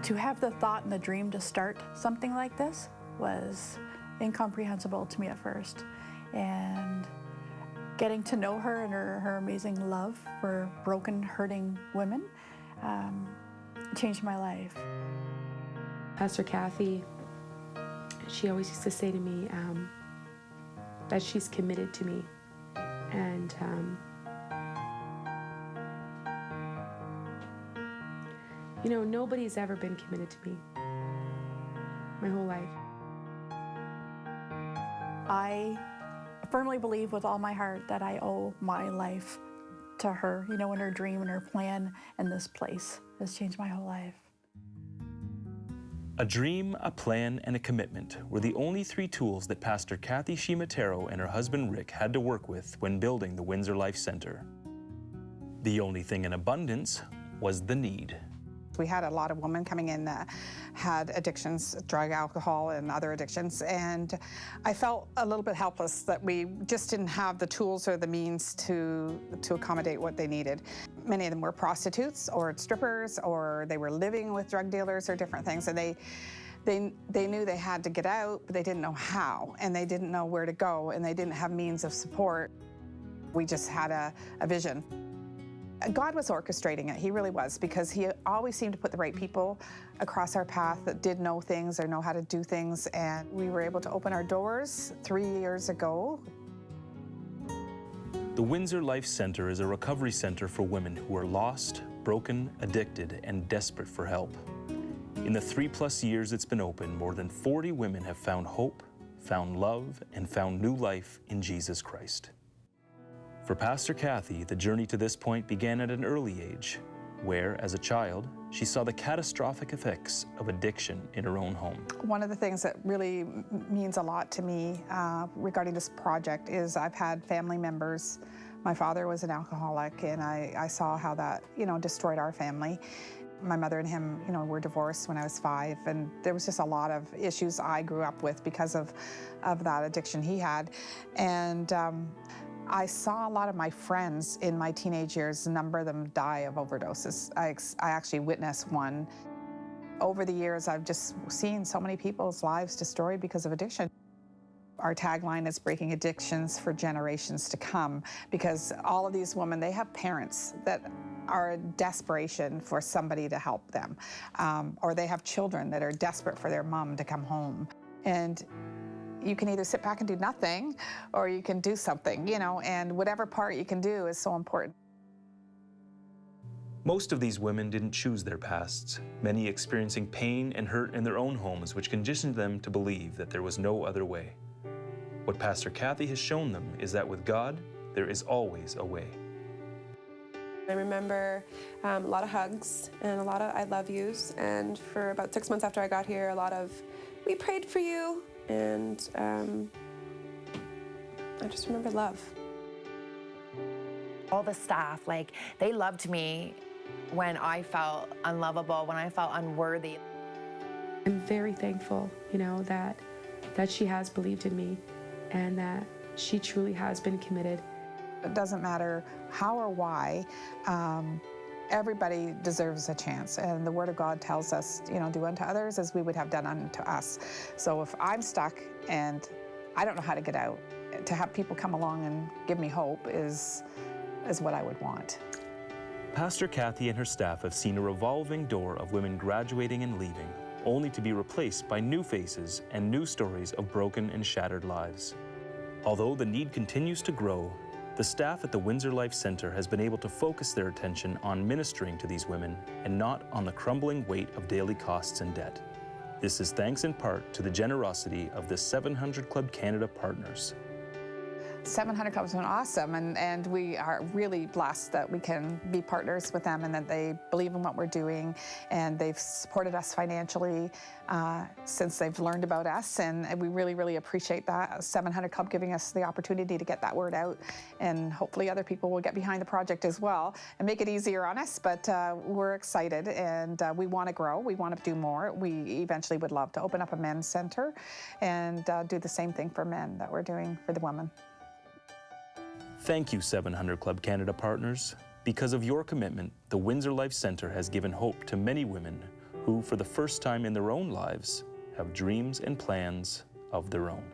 To have the thought and the dream to start something like this was incomprehensible to me at first. And getting to know her and her amazing love for broken, hurting women changed my life. Pastor Cathy, she always used to say to me that she's committed to me. And you know, nobody's ever been committed to me my whole life. I firmly believe with all my heart that I owe my life to her, you know, and her dream and her plan, and this place has changed my whole life. A dream, a plan, and a commitment were the only three tools that Pastor Cathy Ciamataro and her husband Rick had to work with when building the Windsor Life Centre. The only thing in abundance was the need. We had a lot of women coming in that had addictions, drug, alcohol, and other addictions, and I felt a little bit helpless that we just didn't have the tools or the means to accommodate what they needed. Many of them were prostitutes or strippers, or they were living with drug dealers or different things, and they knew they had to get out, but they didn't know how, and they didn't know where to go, and they didn't have means of support. We just had a vision. God was orchestrating it, he really was, because he always seemed to put the right people across our path that did know things or know how to do things, and we were able to open our doors 3 years ago. The Windsor Life Centre is a recovery centre for women who are lost, broken, addicted, and desperate for help. In the 3+ years it's been open, more than 40 women have found hope, found love, and found new life in Jesus Christ. For Pastor Cathy, the journey to this point began at an early age, where, as a child, she saw the catastrophic effects of addiction in her own home. One of the things that really means a lot to me regarding this project is I've had family members. My father was an alcoholic, and I saw how that, you know, destroyed our family. My mother and him, you know, were divorced when I was 5, and there was just a lot of issues I grew up with because of that addiction he had. And I saw a lot of my friends in my teenage years, a number of them die of overdoses. I actually witnessed one. Over the years, I've just seen so many people's lives destroyed because of addiction. Our tagline is breaking addictions for generations to come, because all of these women, they have parents that are in desperation for somebody to help them, or they have children that are desperate for their mom to come home. And you can either sit back and do nothing, or you can do something, you know, and whatever part you can do is so important. Most of these women didn't choose their pasts, many experiencing pain and hurt in their own homes, which conditioned them to believe that there was no other way. What Pastor Cathy has shown them is that with God, there is always a way. I remember a lot of hugs and a lot of I love yous, and for about 6 months after I got here, a lot of we prayed for you. And I just remember love. All the staff, like, they loved me when I felt unlovable, when I felt unworthy. I'm very thankful, you know, that she has believed in me and that she truly has been committed. It doesn't matter how or why, everybody deserves a chance, and the Word of God tells us, you know, do unto others as we would have done unto us. So if I'm stuck and I don't know how to get out, to have people come along and give me hope is what I would want. Pastor Cathy and her staff have seen a revolving door of women graduating and leaving, only to be replaced by new faces and new stories of broken and shattered lives. Although the need continues to grow, the staff at the Windsor Life Centre has been able to focus their attention on ministering to these women and not on the crumbling weight of daily costs and debt. This is thanks in part to the generosity of the 700 Club Canada partners. 700 Club's been awesome, and we are really blessed that we can be partners with them and that they believe in what we're doing, and they've supported us financially since they've learned about us, and we really, really appreciate that. 700 Club giving us the opportunity to get that word out, and hopefully other people will get behind the project as well and make it easier on us, but we're excited, and we want to grow. We want to do more. We eventually would love to open up a men's center and do the same thing for men that we're doing for the women. Thank you, 700 Club Canada partners. Because of your commitment, the Windsor Life Centre has given hope to many women who, for the first time in their own lives, have dreams and plans of their own.